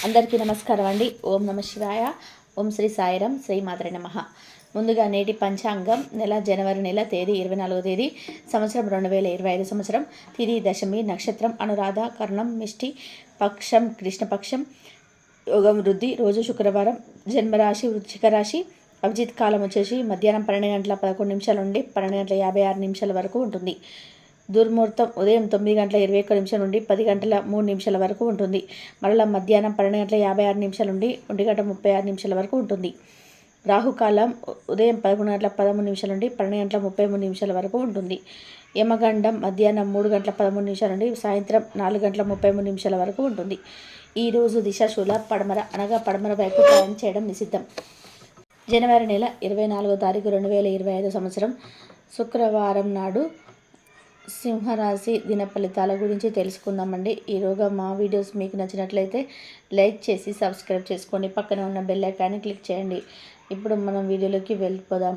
అందరికీ నమస్కారం అండి. ఓం నమ శివాయ. ఓం శ్రీ సాయిరాం. శ్రీ మాత్రే నమః. ముందుగా నేటి పంచాంగం నెల జనవరి నెల తేదీ 24వ తేదీ సంవత్సరం 2025 సంవత్సరం. తిథి దశమి, నక్షత్రం అనురాధ, కర్ణం మిష్టి, పక్షం కృష్ణపక్షం, యోగం వృద్ధి, రోజు శుక్రవారం, జన్మరాశి వృశ్చిక రాశి. అభిజిత్ కాలం వచ్చేసి మధ్యాహ్నం 12:11 నుండి 12:56 వరకు ఉంటుంది. దుర్ముహూర్తం ఉదయం 9:21 నుండి 10:03 వరకు ఉంటుంది. మరలా మధ్యాహ్నం 12:56 నుండి 1:36 వరకు ఉంటుంది. రాహుకాలం ఉదయం 11:13 నుండి 12:33 వరకు ఉంటుంది. యమగండం మధ్యాహ్నం 3:13 నుండి సాయంత్రం 4:33 వరకు ఉంటుంది. ఈరోజు దిశాశూల పడమర అనగా పడమర వైపు ప్రయాణం చేయడం నిషిద్ధం. జనవరి నెల 24వ తారీఖు 2025 సంవత్సరం శుక్రవారం నాడు సింహరాశి దిన ఫలితాల గురించి తెలుసుకుందామండి. ఈరోజు మా వీడియోస్ మీకు నచ్చినట్లయితే లైక్ చేసి సబ్స్క్రైబ్ చేసుకోండి. పక్కన ఉన్న బెల్ ఐకాన్ని క్లిక్ చేయండి. ఇప్పుడు మనం వీడియోలోకి వెళ్ళిపోదాం.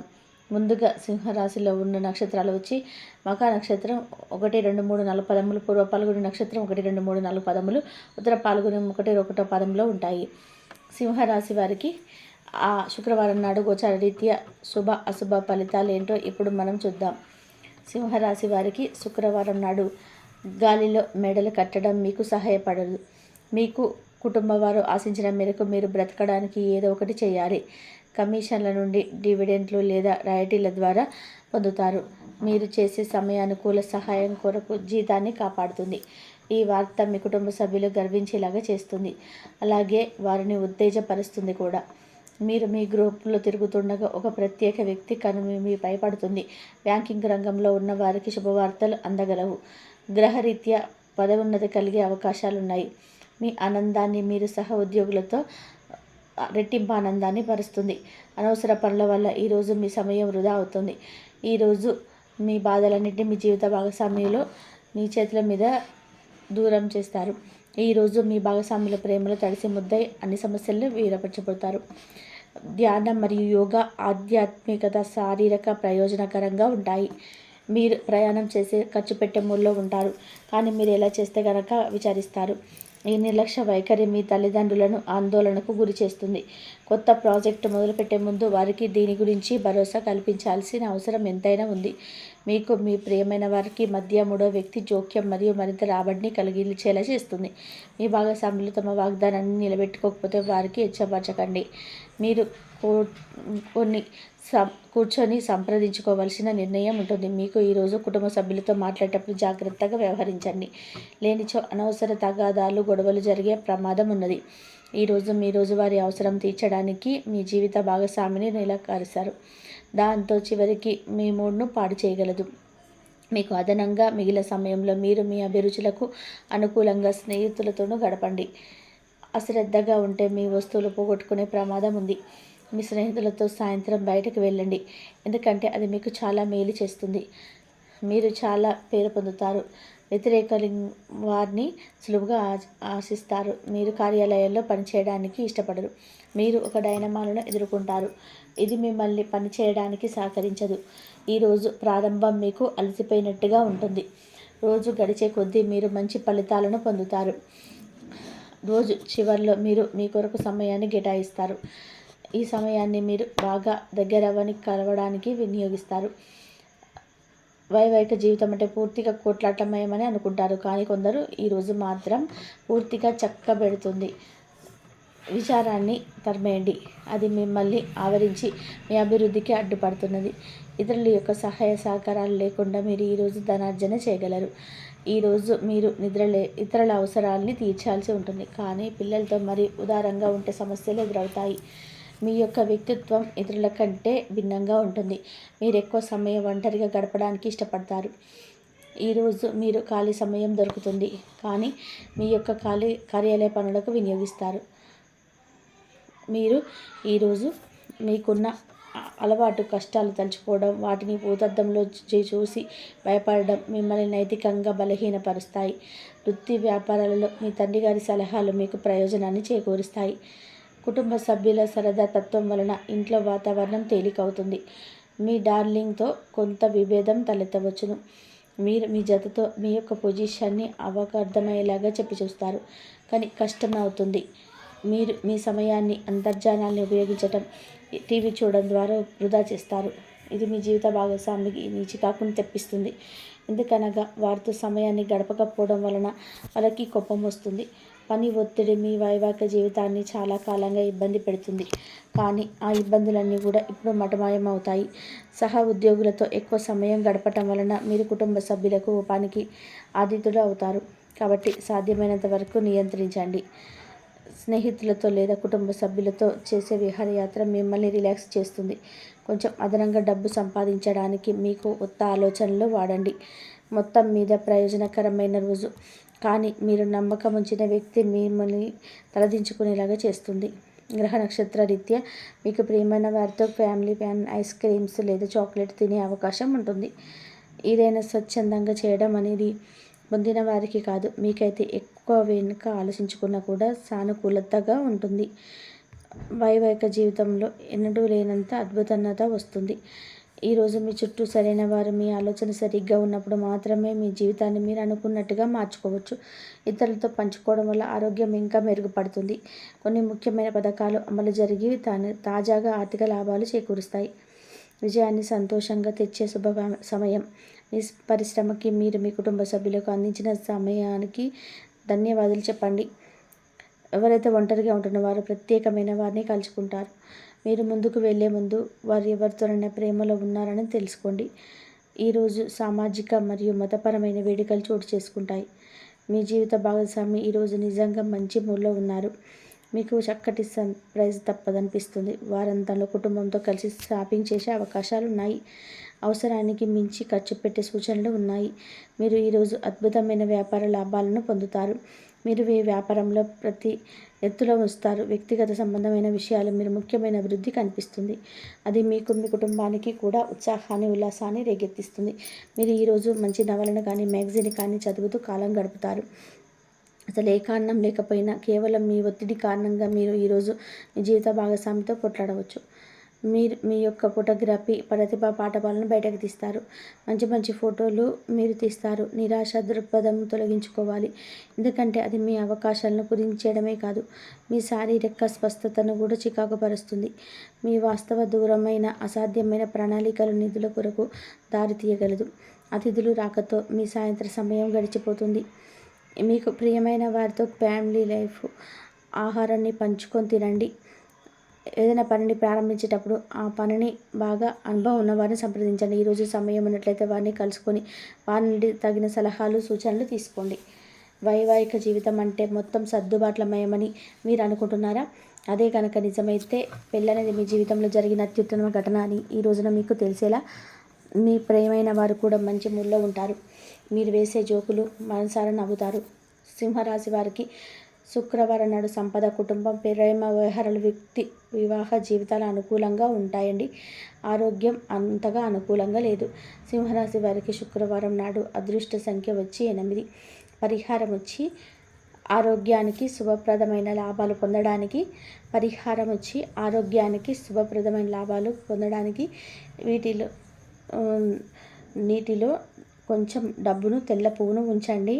ముందుగా సింహరాశిలో ఉన్న నక్షత్రాలు వచ్చి మఖ నక్షత్రం 1, 2, 3, 4 పదములు, పూర్వ పాల్గొని నక్షత్రం 1, 2, 3, 4 పదములు, ఉత్తర పాల్గొని 1, 1 పదంలో ఉంటాయి. సింహరాశి వారికి ఆ శుక్రవారం నాడు గోచార రీత్యా శుభ అశుభ ఫలితాలు ఏంటో ఇప్పుడు మనం చూద్దాం. సింహరాశి వారికి శుక్రవారం నాడు గాలిలో మెడలు కట్టడం మీకు సహాయపడదు. మీకు కుటుంబ వారు ఆశించిన మేరకు మీరు బ్రతకడానికి ఏదో ఒకటి చేయాలి. కమిషన్ల నుండి డివిడెంట్లు లేదా రాయల్టీల ద్వారా పొందుతారు. మీరు చేసే సమయానుకూల సహాయం కొరకు జీతాన్ని కాపాడుతుంది. ఈ వార్త మీ కుటుంబ సభ్యులు గర్వించేలాగా చేస్తుంది. అలాగే వారిని ఉత్తేజపరుస్తుంది కూడా. మీరు మీ గ్రూపులో తిరుగుతుండగా ఒక ప్రత్యేక వ్యక్తి మీపై పడుతుంది. బ్యాంకింగ్ రంగంలో ఉన్న వారికి శుభవార్తలు అందగలవు. గ్రహరీత్యా పదోన్నతి కలిగే అవకాశాలున్నాయి. మీ ఆనందాన్ని మీరు సహ ఉద్యోగులతో రెట్టింపు ఆనందాన్ని పరుస్తుంది. అనవసర పనుల వల్ల ఈరోజు మీ సమయం వృధా అవుతుంది. ఈరోజు మీ బాధలన్నింటినీ మీ జీవిత భాగస్వామ్యంలో మీ చేతుల మీద దూరం చేస్తారు. ఈరోజు మీ భాగస్వాముల ప్రేమలో తడిసి ముద్దై అన్ని సమస్యలను వీరపరచబోతారు. ధ్యానం మరియు యోగా ఆధ్యాత్మికత శారీరక ప్రయోజనకరంగా ఉంటాయి. మీరు ప్రయాణం చేసే ఖర్చు పెట్టే మూడ్లో ఉంటారు. కానీ మీరు ఎలా చేస్తే కనుక విచారిస్తారు. ఈ నిర్లక్ష్య వైఖరి మీ తల్లిదండ్రులను ఆందోళనకు గురి చేస్తుంది. కొత్త ప్రాజెక్టు మొదలుపెట్టే ముందు వారికి దీని గురించి భరోసా కల్పించాల్సిన అవసరం ఎంతైనా ఉంది. మీకు మీ ప్రియమైన వారికి మధ్య మూడో వ్యక్తి జోక్యం మరియు మరింత రాబడిని కలిగించేలా చేస్తుంది. మీ భాగస్వాములు తమ వాగ్దానాన్ని నిలబెట్టుకోకపోతే వారికి హెచ్చపరచకండి. మీరు కూర్చొని సంప్రదించుకోవాల్సిన నిర్ణయం ఉంటుంది. మీకు ఈరోజు కుటుంబ సభ్యులతో మాట్లాడేటప్పుడు జాగ్రత్తగా వ్యవహరించండి. లేనిచో అనవసర తగాదాలు గొడవలు జరిగే ప్రమాదం ఉన్నది. ఈరోజు మీ రోజువారీ అవసరం తీర్చడానికి మీ జీవిత భాగస్వామిని నిరాకరిస్తారు. దాంతో చివరికి మీ మూడ్ను పాడు చేయగలదు. మీకు అదనంగా మిగిలిన సమయంలో మీరు మీ అభిరుచులకు అనుకూలంగా స్నేహితులతోనూ గడపండి. అశ్రద్ధగా ఉంటే మీ వస్తువులు పోగొట్టుకునే ప్రమాదం ఉంది. మీ స్నేహితులతో సాయంత్రం బయటకు వెళ్ళండి, ఎందుకంటే అది మీకు చాలా మేలు చేస్తుంది. మీరు చాలా పేరు పొందుతారు. వ్యతిరేకలు వారిని సులువుగా ఆశిస్తారు. మీరు కార్యాలయాల్లో పనిచేయడానికి ఇష్టపడరు. మీరు ఒక డైనమాలను ఎదుర్కొంటారు. ఇది మిమ్మల్ని పనిచేయడానికి సహకరించదు. ఈరోజు ప్రారంభం మీకు అలసిపోయినట్టుగా ఉంటుంది. రోజు గడిచే కొద్దీ మీరు మంచి ఫలితాలను పొందుతారు. రోజు చివరిలో మీరు మీ కొరకు సమయాన్ని కేటాయిస్తారు. ఈ సమయాన్ని మీరు బాగా దగ్గరవని కలవడానికి వినియోగిస్తారు. వైవాహిక జీవితం అంటే పూర్తిగా కోట్లాటమయమని అనుకుంటారు. కానీ కొందరు ఈరోజు మాత్రం పూర్తిగా చక్కబెడుతుంది. విచారాన్ని తరిమేయండి. అది మిమ్మల్ని ఆవరించి మీ అభివృద్ధికి అడ్డుపడుతున్నది. ఇతరుల యొక్క సహాయ సహకారాలు లేకుండా మీరు ఈరోజు ధనార్జన చేయగలరు. ఈరోజు మీరు ఇతరుల అవసరాలని తీర్చాల్సి ఉంటుంది. కానీ పిల్లలతో మరి ఉదారంగా ఉంటే సమస్యలు ఎదురవుతాయి. మీ యొక్క వ్యక్తిత్వం ఇతరుల కంటే భిన్నంగా ఉంటుంది. మీరు ఎక్కువ సమయం ఒంటరిగా గడపడానికి ఇష్టపడతారు. ఈరోజు మీరు ఖాళీ సమయం దొరుకుతుంది, కానీ మీ యొక్క కార్యాలయ పనులకు వినియోగిస్తారు. మీరు ఈరోజు మీకున్న అలవాటు కష్టాలు తలుచుకోవడం, వాటిని భూతద్దంలో చూసి భయపడడం మిమ్మల్ని నైతికంగా బలహీనపరుస్తాయి. వృత్తి వ్యాపారాలలో మీ తండ్రి గారి సలహాలు మీకు ప్రయోజనాన్ని చేకూరుస్తాయి. కుటుంబ సభ్యుల సరదా తత్వం వలన ఇంట్లో వాతావరణం తేలికవుతుంది. మీ డార్లింగ్తో కొంత విభేదం తలెత్తవచ్చును. మీరు మీ జతతో మీ యొక్క పొజిషన్ని అవకు అర్థమయ్యేలాగా చెప్పి చూస్తారు, కానీ కష్టం అవుతుంది. మీరు మీ సమయాన్ని అంతర్జాలాన్ని ఉపయోగించటం, టీవీ చూడడం ద్వారా వృధా చేస్తారు. ఇది మీ జీవిత భాగస్వామికి మీ చికాకును తెప్పిస్తుంది. ఎందుకనగా వారితో సమయాన్ని గడపకపోవడం వలన వాళ్ళకి కోపం వస్తుంది. పని ఒత్తిడి మీ వైవాహిక జీవితాన్ని చాలా కాలంగా ఇబ్బంది పెడుతుంది. కానీ ఆ ఇబ్బందులన్నీ కూడా ఇప్పుడు మటమాయమవుతాయి. సహ ఉద్యోగులతో ఎక్కువ సమయం గడపటం వలన మీరు కుటుంబ సభ్యులకు పనికి ఆతిథులు అవుతారు. కాబట్టి సాధ్యమైనంత వరకు నియంత్రించండి. స్నేహితులతో లేదా కుటుంబ సభ్యులతో చేసే విహారయాత్ర మిమ్మల్ని రిలాక్స్ చేస్తుంది. కొంచెం అదనంగా డబ్బు సంపాదించడానికి మీకు కొత్త ఆలోచనలు వాడండి. మొత్తం మీద ప్రయోజనకరమైన రోజు, కానీ మీరు నమ్మకం ఉంచిన వ్యక్తి మిమ్మల్ని తలదించుకునేలాగా చేస్తుంది. గ్రహ నక్షత్ర రీత్యా మీకు ప్రియమైన వారితో ఫ్యామిలీ ప్యాన్, ఐస్ క్రీమ్స్ లేదా చాక్లెట్ తినే అవకాశం ఉంటుంది. ఏదైనా స్వచ్ఛందంగా చేయడం అనేది పొందిన వారికి కాదు, మీకైతే ఎక్కువ వెనుక ఆలోచించుకున్నా కూడా సానుకూలతగా ఉంటుంది. వైవాహిక జీవితంలో ఎన్నడూ లేనంత అద్భుతత వస్తుంది. ఈరోజు మీ చుట్టూ సరైన వారు, మీ ఆలోచన సరిగ్గా ఉన్నప్పుడు మాత్రమే మీ జీవితాన్ని మీరు అనుకున్నట్టుగా మార్చుకోవచ్చు. ఇతరులతో పంచుకోవడం వల్ల ఆరోగ్యం ఇంకా మెరుగుపడుతుంది. కొన్ని ముఖ్యమైన పథకాలు అమలు జరిగి తాజాగా ఆర్థిక లాభాలు చేకూరుస్తాయి. విజయాన్ని సంతోషంగా తెచ్చే శుభ సమయం. మీ పరిశ్రమకి మీరు మీ కుటుంబ సభ్యులకు అందించిన సమయానికి ధన్యవాదాలు చెప్పండి. ఎవరైతే ఒంటరిగా ఉంటున్న వారు ప్రత్యేకమైన వారిని కలుసుకుంటారు. మీరు ముందుకు వెళ్ళే ముందు వారు ఎవరితోనైనా ప్రేమలో ఉన్నారని తెలుసుకోండి. ఈరోజు సామాజిక మరియు మతపరమైన వేడుకలు చోటు చేసుకుంటాయి. మీ జీవిత భాగస్వామి ఈరోజు నిజంగా మంచి మూడ్లో ఉన్నారు. మీకు చక్కటి సర్ప్రైజ్ తప్పదనిపిస్తుంది. వారంతాలో కుటుంబంతో కలిసి షాపింగ్ చేసే అవకాశాలు ఉన్నాయి. అవసరానికి మించి ఖర్చు పెట్టే సూచనలు ఉన్నాయి. మీరు ఈరోజు అద్భుతమైన వ్యాపార లాభాలను పొందుతారు. మీరు మీ వ్యాపారంలో ప్రతి ఎత్తులో వస్తారు. వ్యక్తిగత సంబంధమైన విషయాలు మీరు ముఖ్యమైన అభివృద్ధి కనిపిస్తుంది. అది మీకు మీ కుటుంబానికి కూడా ఉత్సాహాన్ని, ఉల్లాసాన్ని రేకెత్తిస్తుంది. మీరు ఈరోజు మంచి నవలను కానీ, మ్యాగజైన్ కానీ చదువుతూ కాలం గడుపుతారు. అసలు ఏ కారణం లేకపోయినా కేవలం మీ ఒత్తిడి కారణంగా మీరు ఈరోజు మీ జీవిత భాగస్వామితో కొట్లాడవచ్చు. మీరు మీ యొక్క ఫోటోగ్రఫీ ప్రతిభా పాఠవాలను బయటకు తీస్తారు. మంచి మంచి ఫోటోలు మీరు తీస్తారు. నిరాశ దృక్పథం తొలగించుకోవాలి. ఎందుకంటే అది మీ అవకాశాలను కుదించేయడమే కాదు, మీ శారీరక స్వస్థతను కూడా చికాకుపరుస్తుంది. మీ వాస్తవ దూరమైన అసాధ్యమైన ప్రణాళికలు నిధుల కొరకు దారి తీయగలదు. అతిథులు రాకతో మీ సాయంత్రం సమయం గడిచిపోతుంది. మీకు ప్రియమైన వారితో ఫ్యామిలీ లైఫ్ ఆహారాన్ని పంచుకొని తినండి. ఏదైనా పనిని ప్రారంభించేటప్పుడు ఆ పనిని బాగా అనుభవం ఉన్న వారిని సంప్రదించండి. ఈరోజు సమయం ఉన్నట్లయితే వారిని కలుసుకొని వారి నుండి తగిన సలహాలు, సూచనలు తీసుకోండి. వైవాహిక జీవితం అంటే మొత్తం సర్దుబాట్లమయమని మీరు అనుకుంటున్నారా? అదే కనుక నిజమైతే పెళ్ళనేది మీ జీవితంలో జరిగిన అత్యుత్తమ ఘటన అని ఈ రోజున మీకు తెలిసేలా మీ ప్రియమైన వారు కూడా మంచి మూడ్లో ఉంటారు. మీరు వేసే జోకులు మనసారా నవ్వుతారు. సింహరాశి వారికి శుక్రవారం నాడు సంపద, కుటుంబం, ప్రేమ వ్యవహారాలు, వ్యక్తి వివాహ జీవితాలు అనుకూలంగా ఉంటాయండి. ఆరోగ్యం అంతగా అనుకూలంగా లేదు. సింహరాశి వారికి శుక్రవారం నాడు అదృష్ట సంఖ్య వచ్చి 8. పరిహారం వచ్చి ఆరోగ్యానికి శుభప్రదమైన లాభాలు పొందడానికి వీటిలో నీటిలో కొంచెం డబ్బును, తెల్ల పువ్వును ఉంచండి.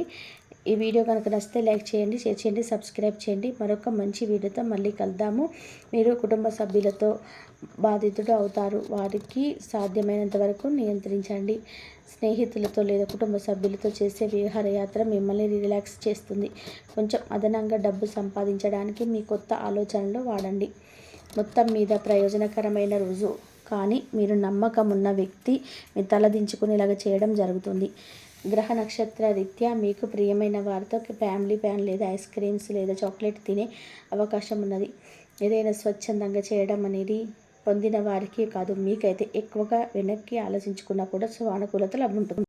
ఈ వీడియో కనుక నచ్చితే లైక్ చేయండి, షేర్ చేయండి, సబ్స్క్రైబ్ చేయండి. మరొక మంచి వీడియోతో మళ్ళీ కలుద్దాము. మీరు కుటుంబ సభ్యులతో బాధితుడు అవుతారు. వారికి సాధ్యమైనంత వరకు నియంత్రించండి. స్నేహితులతో లేదా కుటుంబ సభ్యులతో చేసే విహారయాత్ర మిమ్మల్ని రిలాక్స్ చేస్తుంది. కొంచెం అదనంగా డబ్బు సంపాదించడానికి మీ కొత్త ఆలోచనలు వాడండి. మొత్తం మీద ప్రయోజనకరమైన రోజు, కానీ మీరు నమ్మకం ఉన్న వ్యక్తి మీ తలదించుకునేలాగా చేయడం జరుగుతుంది. గ్రహ నక్షత్ర రీత్యా మీకు ప్రియమైన వారితో ఫ్యామిలీ ప్యాన్ లేదా ఐస్ క్రీమ్స్ లేదా చాక్లెట్ తినే అవకాశం ఉన్నది. ఏదైనా స్వచ్ఛందంగా చేయడం అనేది పొందిన వారికి కాదు, మీకైతే ఎక్కువగా వెనక్కి ఆలోచించుకున్నా కూడా సానుకూలత లభిస్తుంది.